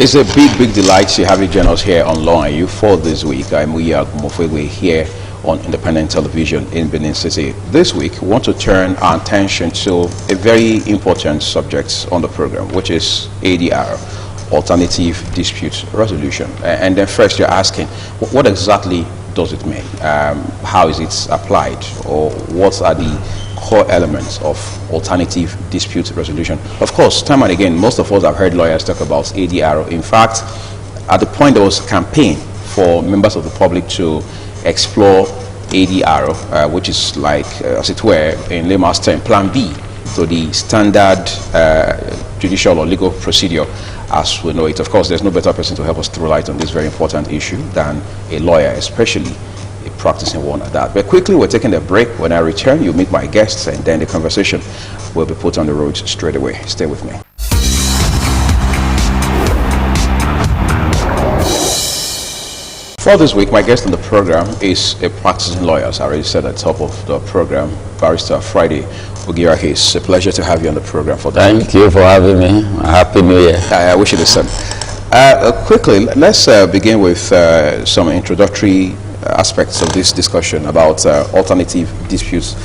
It's a big delight to have you join us here on Law and You for this week. I'm Muya Mofegwe here on Independent Television in Benin City. This week, we want to turn our attention to a very important subject on the program, which is ADR, Alternative Dispute Resolution. And then first you're asking, what exactly does it mean? How is it applied? Or what are the core elements of alternative dispute resolution? Of course, time and again, most of us have heard lawyers talk about ADR. In fact, at the point there was a campaign for members of the public to explore ADR, which is like, as it were, in layman's term, Plan B to the standard judicial or legal procedure as we know it. Of course, there's no better person to help us throw light on this very important issue than a lawyer, especially a practicing one at that. But quickly, we're taking a break. When I return, you'll meet my guests, and then the conversation will be put on the road straight away. Stay with me. For this week, my guest on the program is a practicing lawyer, as I already said at the top of the program, Barrister Friday Ogira. It's a pleasure to have you on the program for that. Thank you for having me. Happy New Year. I wish you the same. Quickly, let's begin with some introductory aspects of this discussion about alternative dispute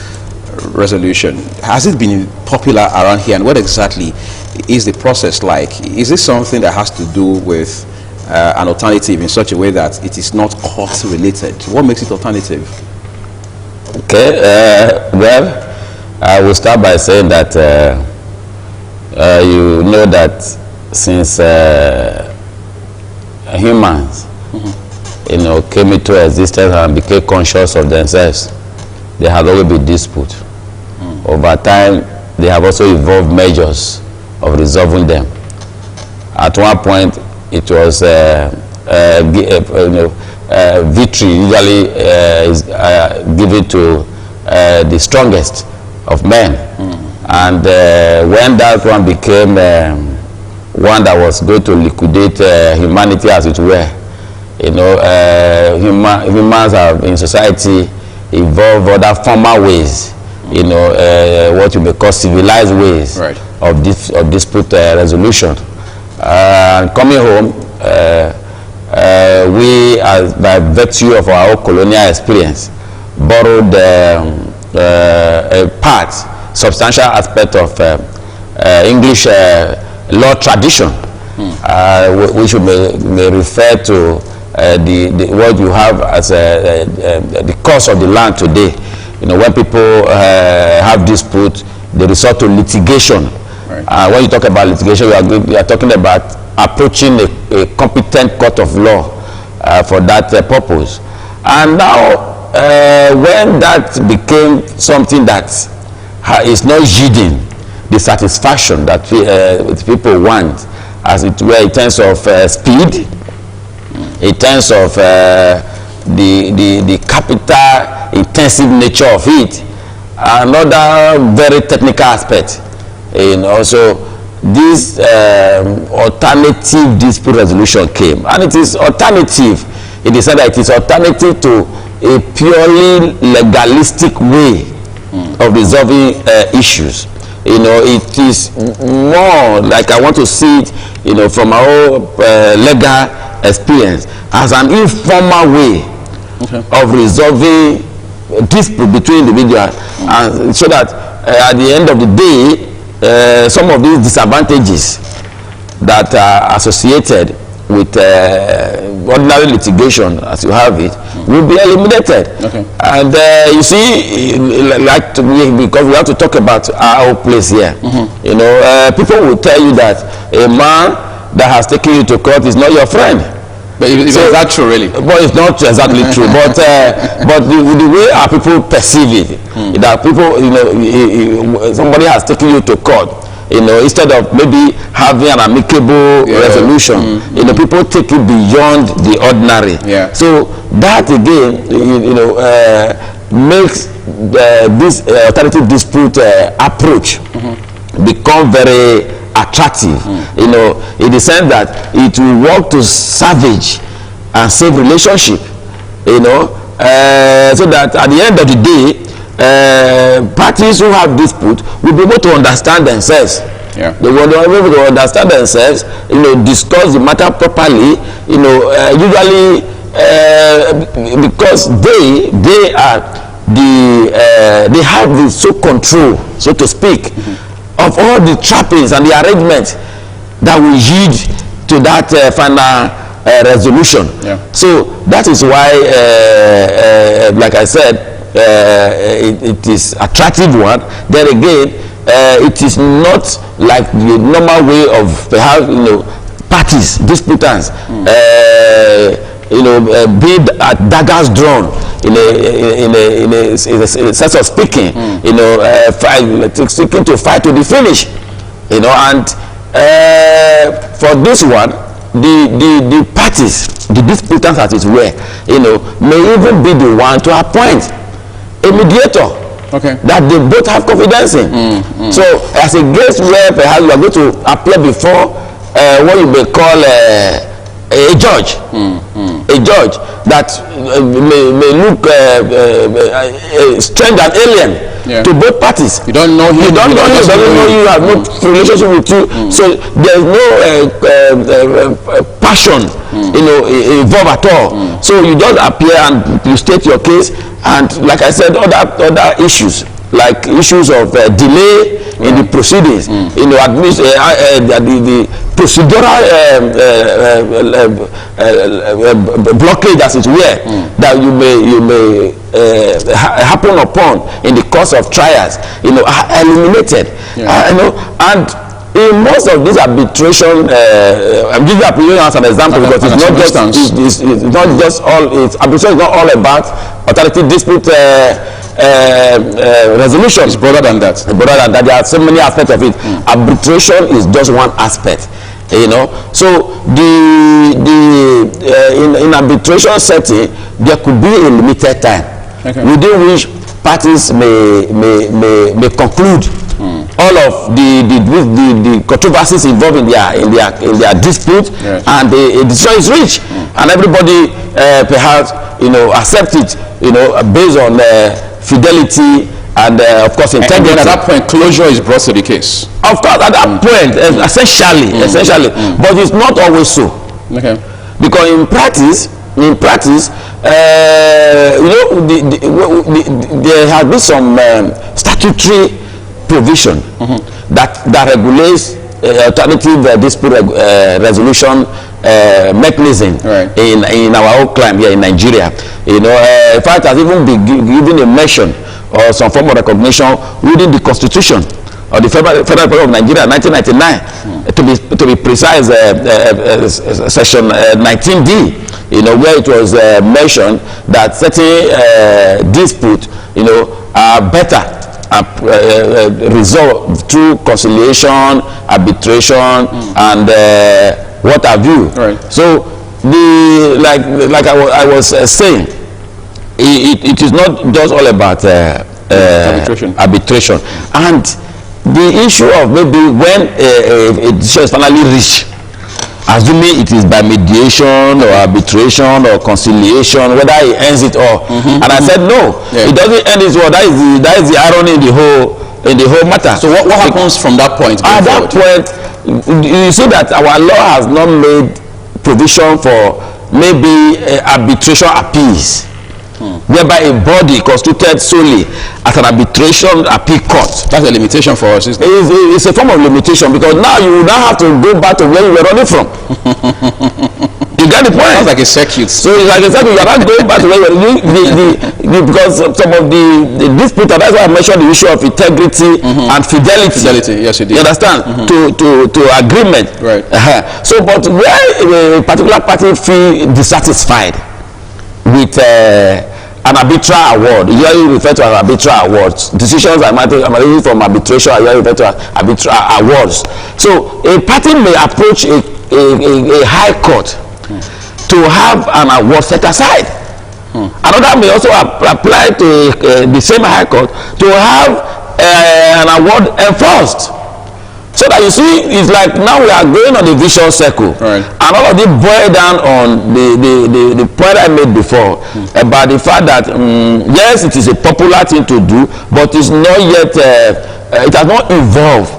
resolution. Has it been popular around here, and what exactly is the process like? Is this something that has to do with an alternative in such a way that it is not court related? What makes it alternative? Okay, well, I will start by saying that you know that since humans came into existence and became conscious of themselves, there has always been dispute. Over time, they have also evolved measures of resolving them. At one point, it was victory usually is given to the strongest of men. And when that one became one that was going to liquidate humanity, as it were, humans have in society evolved other formal ways, what you may call civilized ways, right, of dispute resolution. Coming home, we, by virtue of our own colonial experience, borrowed a part, substantial aspect of English law tradition, which may refer to what you have as the course of the land today. When people have dispute, they resort to litigation. Right. When you talk about litigation, you are talking about approaching a competent court of law for that purpose. And now, when that became something that is not yielding the satisfaction that people want, as it were, in terms of speed, in terms of the capital intensive nature of it, another very technical aspect. Also, this alternative dispute resolution came, and it is alternative in the sense that it is alternative to a purely legalistic way of resolving issues. It is more like, I want to see it, from our legal experience, as an informal way of resolving dispute between individuals, and so that at the end of the day, some of these disadvantages that are associated with ordinary litigation, as you have it, will be eliminated. And you see, because we have to talk about our place here. People will tell you that a man that has taken you to court is not your friend. But is that true, really? But it's not exactly true. But the way our people perceive it, that people, somebody has taken you to court, instead of maybe having an amicable resolution, people take it beyond the ordinary. So that again, makes this alternative dispute approach become very attractive, in the sense that it will work to salvage and save relationship, so that at the end of the day, parties who have dispute will be able to understand themselves Yeah. They were able to understand themselves, discuss the matter properly, usually because they are they have the sole control, so to speak, of all the trappings and the arrangements that will yield to that final resolution. Yeah. So that is why, like I said, it is attractive one. Then again, it is not like the normal way of perhaps parties, disputants, be daggers drawn in a sense of speaking, seeking to fight to the finish, and for this one, the parties, the disputants as it were, may even be the one to appoint a mediator. Okay. That they both have confidence in. So as a case where perhaps you are going to appear before what you may call a judge, a judge that may look strange and alien to both parties. You don't know him. You don't know him. Doesn't know you. Have no relationship with you. So there is no passion, involved at all. So you just appear and you state your case, and like I said, other issues like issues of delay in the proceedings, the procedural blockage, as it were, that you may happen upon in the course of trials, are eliminated. And in most of this arbitration, I'm giving arbitration as an example because it's not just all. Arbitration is not all about alternative dispute resolution. It's broader than that. There are so many aspects of it. Arbitration is just one aspect. So in arbitration setting, there could be a limited time within which parties may conclude all of the controversies involved in their dispute, and the decision is reached, and everybody perhaps accept it based on fidelity and of course integrity. And at that point, closure is brought to the case. Of course, at that point, essentially, but it's not always so. Okay. Because in practice, there has been some statutory provision that regulates alternative dispute resolution mechanism in our own climate here in Nigeria. In fact, has even been given a mention or some form of recognition within the Constitution of the Federal Republic of Nigeria, 1999, to be precise, section 19D, where it was mentioned that certain disputes, are better resolved through conciliation, arbitration, and what have you. So like I was saying, it is not just all about arbitration, and the issue of maybe when a decision is finally reached, assuming it is by mediation or arbitration or conciliation, whether it ends it all. And I said no, it doesn't end it all. That is the irony in the whole matter. So what happens from that point? At that point, you see that our law has not made provision for maybe arbitration appeals, whereby a body constituted solely as an arbitration appeal court. That's a limitation for us, isn't it? It's a form of limitation, because now you now have to go back to where you were running from. You get the point? Sounds like a circuit. So it's like a circuit. You are not going back to where you were. Because some of the dispute, that's why I mentioned the issue of integrity and fidelity. Yes, you did. You understand? To agreement. Right. So, but where a particular party feel dissatisfied with an arbitral award, usually refer to as arbitral awards. Decisions are emanating from arbitration are usually referred to as arbitral awards. So a party may approach a high court to have an award set aside. Another may also apply to the same high court to have an award enforced. So that you see, it's like now we are going on a vicious circle, and all of it boil down on the point I made before about the fact that yes, it is a popular thing to do, but it's not yet, it has not evolved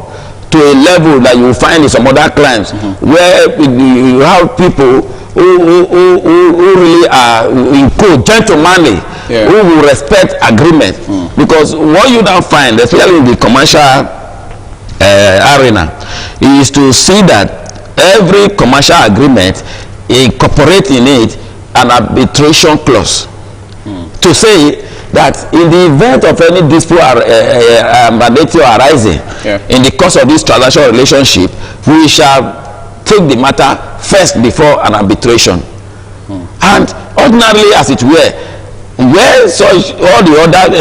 to a level that you find in some other crimes, where you have people who really are in code, gentlemanly, who will respect agreement. Because what you now find, especially in the commercial arena, is to see that every commercial agreement incorporate in it an arbitration clause to say that in the event of any dispute mandating or arising in the course of this transactional relationship, we shall take the matter first before an arbitration. And ordinarily, as it were, where such all the other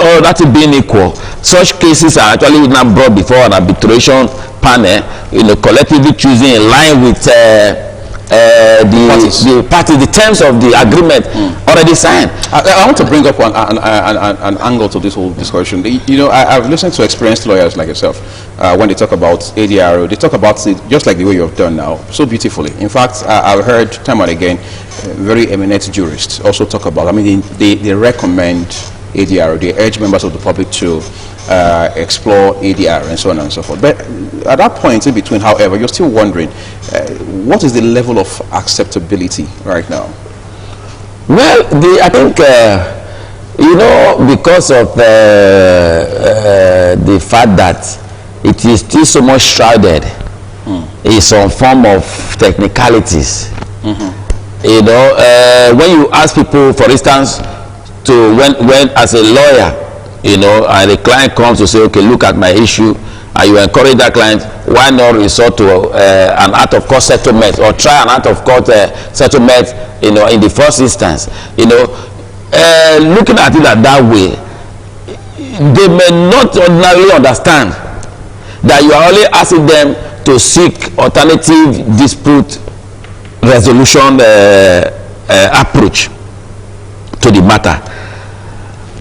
all that being equal, such cases are actually now brought before an arbitration panel, collectively choosing in line with the terms of the agreement already signed. I want to bring up an angle to this whole discussion. I've listened to experienced lawyers like yourself when they talk about ADRO. They talk about it just like the way you have done now, so beautifully. In fact, I've heard time and again very eminent jurists also talk about. I mean, they recommend ADRO. They urge members of the public to explore ADR and so on and so forth. But at that point in between, however, you're still wondering what is the level of acceptability right now? Well, I think because of the fact that it is still so much shrouded in some form of technicalities. When you ask people, for instance, to when as a lawyer, and the client comes to say, okay, look at my issue, and you encourage that client, why not resort to an out of court settlement, or try an out of court settlement, in the first instance. Looking at it that way, they may not ordinarily understand that you are only asking them to seek alternative dispute resolution approach to the matter.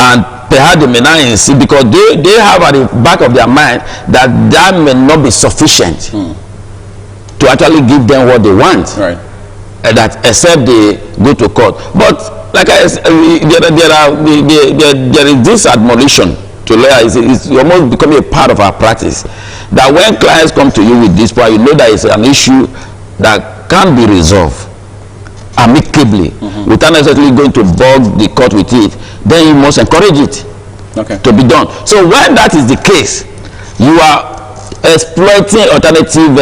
And perhaps they may not insist, because they have at the back of their mind that may not be sufficient to actually give them what they want. Right. That except they go to court. But like I said, there is this admonition to lawyers. It's almost becoming a part of our practice, that when clients come to you with this point, you know that it's an issue that can be resolved amicably without necessarily going to bog the court with it. Then you must encourage it to be done. So when that is the case, you are exploiting alternative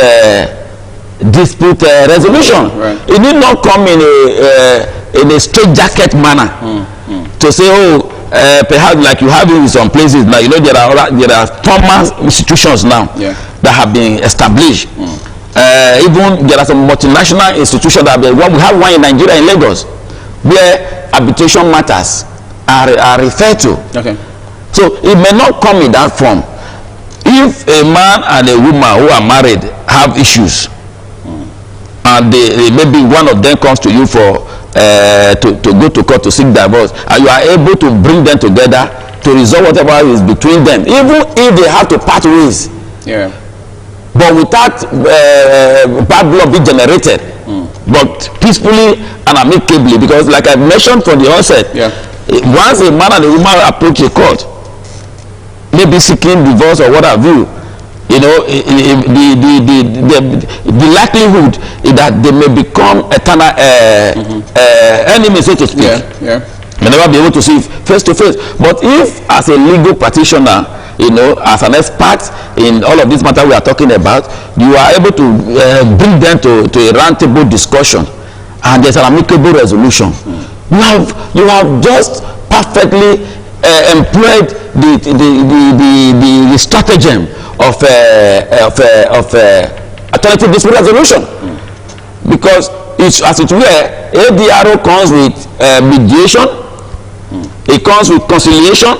dispute resolution. Right. It need not come in a straitjacket manner to say, perhaps like you have in some places now. There are formal institutions now that have been established. Even there are some multinational institutions that we have one in Nigeria, in Lagos, where arbitration matters are referred to. So it may not come in that form. If a man and a woman who are married have issues, and maybe one of them comes to you for to go to court to seek divorce, and you are able to bring them together to resolve whatever is between them, even if they have to part ways, but without bad blood be generated, but peacefully and amicably. Because like I mentioned from the onset, once a man and a woman approach a court, maybe seeking divorce or what have you, the likelihood is that they may become eternal enemies, so to speak. May never be able to see face to face. But if as a legal practitioner, as an expert in all of this matter we are talking about, you are able to bring them to a round table discussion, and there's an amicable resolution. You have just perfectly employed the stratagem of alternative dispute resolution, because as it were, ADRO comes with mediation, it comes with conciliation,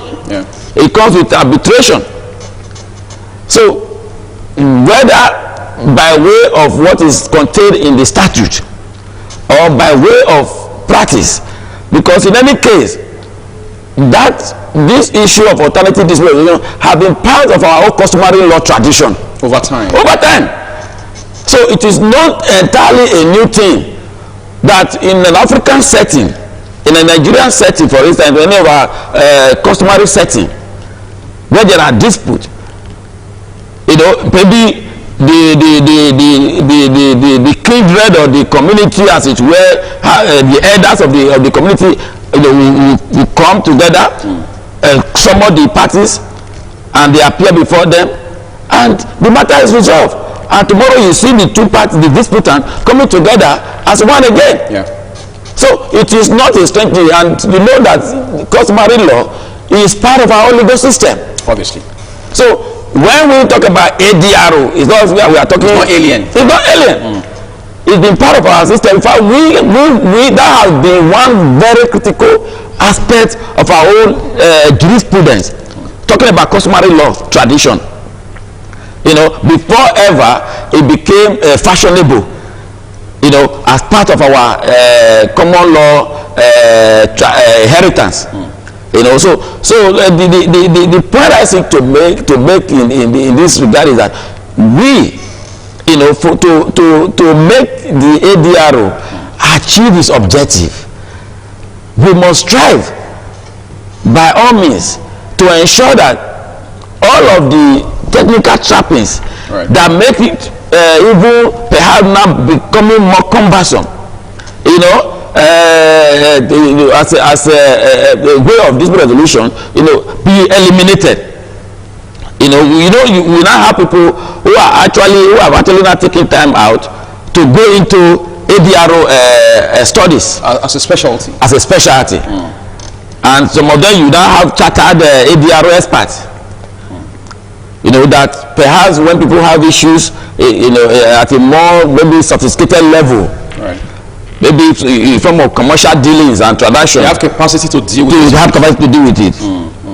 it comes with arbitration. So whether by way of what is contained in the statute or by way of practice, because in any case, that this issue of alternative dispute resolution have been part of our own customary law tradition over time. So it is not entirely a new thing that in an African setting, in a Nigerian setting, for instance, in any of our customary setting, where there are disputes, you know, maybe the kindred or the community, as it were, the elders of the community, you know, will come together, summon the parties, and they appear before them, and the matter is resolved. And tomorrow you see the two parties, the disputant, coming together as one again. Yeah. So it is not a strange thing, and you know that customary law is part of our legal system. Obviously. So when we talk about ADRO, it's not we are talking. It's not alien. It's not alien. It's been part of our system. In fact, that has been one very critical aspect of our own jurisprudence. Talking about customary law tradition. You know, before ever it became fashionable, you know, as part of our common law inheritance. You know, so the point I seek to make in this regard is that we, you know, to make the ADRO achieve its objective, we must strive by all means to ensure that all of the technical trappings that make it even perhaps now becoming more cumbersome, you know, as a way of dispute resolution, you know, be eliminated. You know, we now have people who have actually not taken time out to go into ADRO studies As a specialty. as a specialty. And some of them you now have chartered ADRO experts. You know, that perhaps when people have issues, you know, at a more maybe sophisticated level, Right. maybe in form of commercial dealings and transactions, They have capacity to deal with you it. have capacity to deal with it.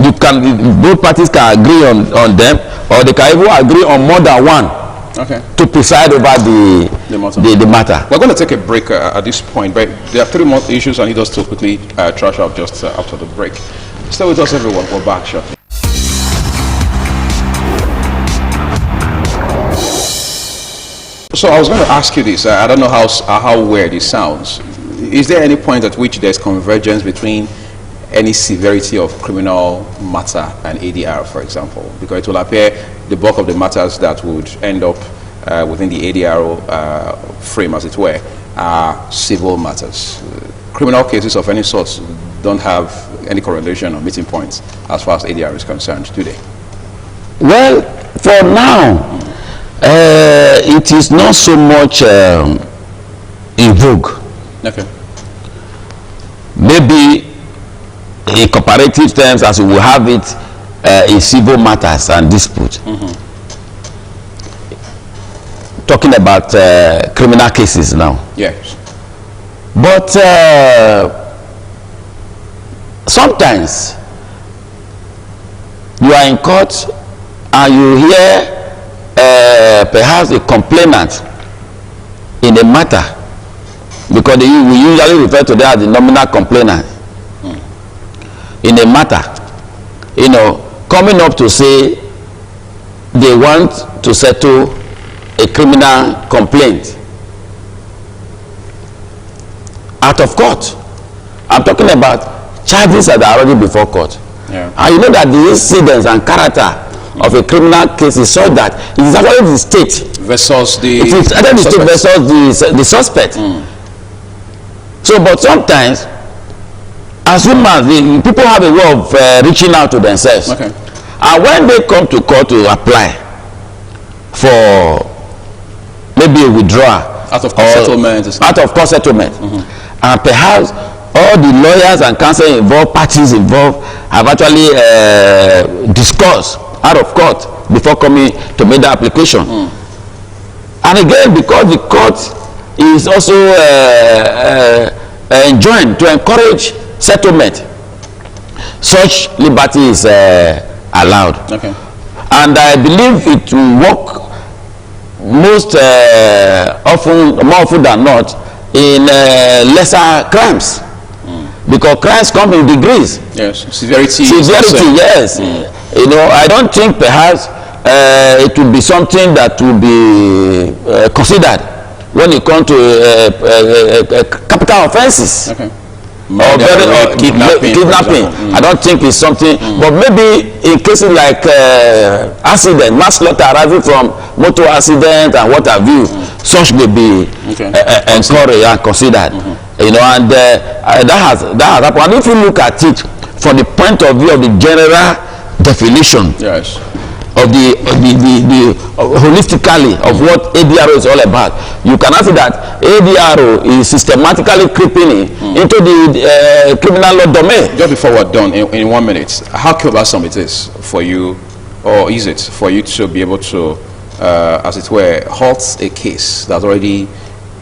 You can, both parties can agree on them, or they can even agree on more than one Okay. to preside over the matter. We're going to take a break at this point, but there are 3 more issues I need us to quickly trash out just after the break. Stay with us, everyone. We're back shortly. So I was going to ask you this. I don't know how weird it sounds. Is there any point at which there's convergence between any severity of criminal matter and ADR, for example? Because it will appear the bulk of the matters that would end up within the ADR frame, as it were, are civil matters. Criminal cases of any sort don't have any correlation or meeting points as far as ADR is concerned, do they? Well, for now, it is not so much in vogue. Okay. Maybe in comparative terms, as we will have it in civil matters and dispute. Talking about criminal cases now. Yes. But sometimes you are in court and you hear perhaps a complainant in a matter, because we usually refer to that as the nominal complainant in a matter, you know, coming up to say they want to settle a criminal complaint out of court. I'm talking about charges that are already before court. Yeah. And you know that the incidents and character of a criminal case is such that it is actually the state Versus the it is either the state versus the suspect. So, but sometimes as humans, people have a way of reaching out to themselves. Okay. And when they come to court to apply for maybe a withdrawal out of court settlement, and perhaps all the lawyers and counsel involved, parties involved, have actually discussed out of court before coming to make the application. And again, because the court is also enjoined to encourage settlement, such liberty is allowed. Okay. And I believe it will work most more often than not in lesser crimes, because crimes come in degrees. Yes, severity, yes. You know, I don't think perhaps it will be something that will be considered when it comes to capital offenses. Okay. Murder, rape, kidnapping. I don't think it's something, but maybe in cases like accident, manslaughter arising from motor accident and what have you, such may be encouraged and considered. You know, and that has happened. And if you look at it from the point of view of the general definition, yes, of the holistically of what ADRO is all about, you can see that ADRO is systematically creeping into the criminal law domain. Just before we're done, in 1 minute, how cumbersome it is for you, or is it for you to be able to, as it were, halt a case that's already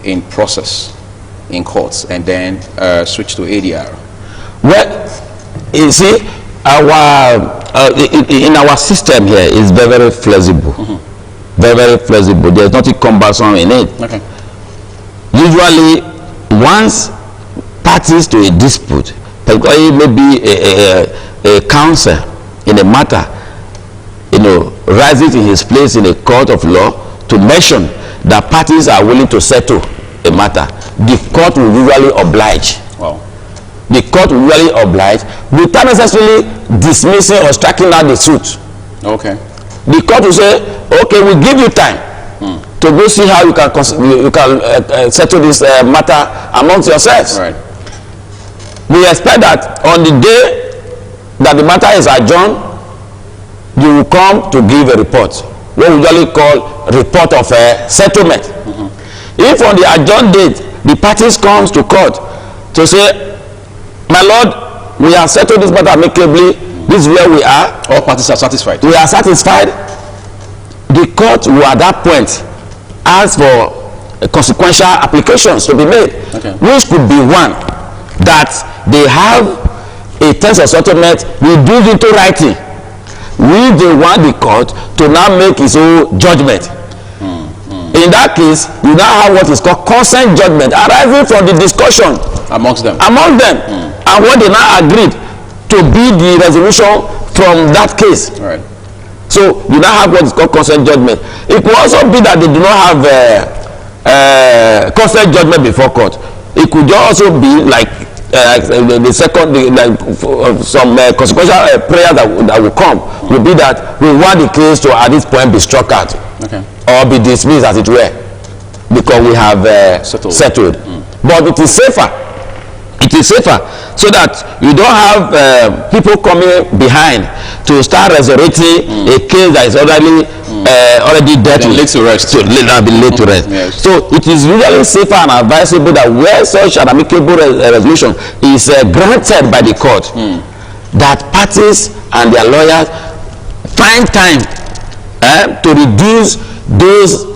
in process in courts and then switch to ADRO? Well, you see, in our system here is very, very flexible. Very, very flexible. There's nothing cumbersome in it. Okay. Usually, once parties to a dispute, particularly maybe a counsel in a matter, you know, rises in his place in a court of law to mention that parties are willing to settle a matter, the court will usually oblige. Wow. The court will usually oblige without necessarily dismissing or striking out the suit. Okay. The court will say, okay, we'll give you time to go see how you can settle this matter amongst yourselves. Right. We expect that on the day that the matter is adjourned, you will come to give a report, what we usually call report of settlement. If on the adjourned date, the parties comes to court to say, my lord, we have settled this matter amicably, this is where we are. All parties are satisfied. We are satisfied. The court will at that point ask for consequential applications to be made, which could be one, that they have a terms of settlement reduced into writing, which they want the court to now make its own judgment. In that case, you now have what is called consent judgment arising from the discussion amongst them. And what they now agreed to be the resolution from that case. Right. So you now have what is called consent judgment. It could also be that they do not have consent judgment before court. It could also be like some consequential prayer that will come will be that we want the case to at this point be struck out, or be dismissed, as it were, because we have settled. But it is safer. It is safer so that you don't have people coming behind to start resurrecting a case that is already dead, laid to rest. Yes. So it is usually safer and advisable that where such an amicable resolution is granted by the court, that parties and their lawyers find time to reduce those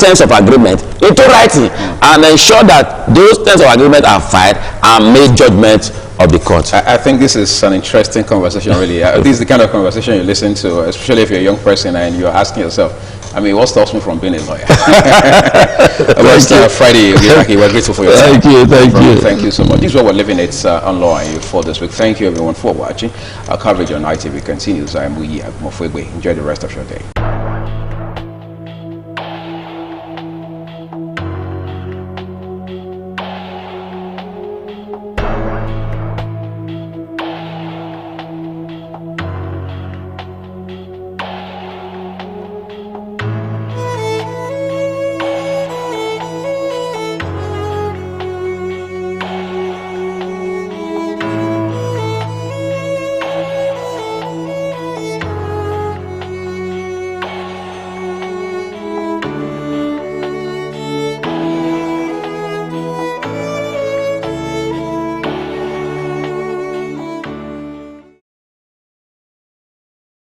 terms of agreement into writing and ensure that those terms of agreement are filed and made judgment of the court. I think this is an interesting conversation, really. This is the kind of conversation you listen to, especially if you're a young person and you're asking yourself, I mean, what stops me from being a lawyer? Friday, we're grateful for your time. Thank you so much. This is what we're living it on Law for this week. Thank you, everyone, for watching. Our coverage on ITV continues. I am Muyi Agumofwegwe. Enjoy the rest of your day.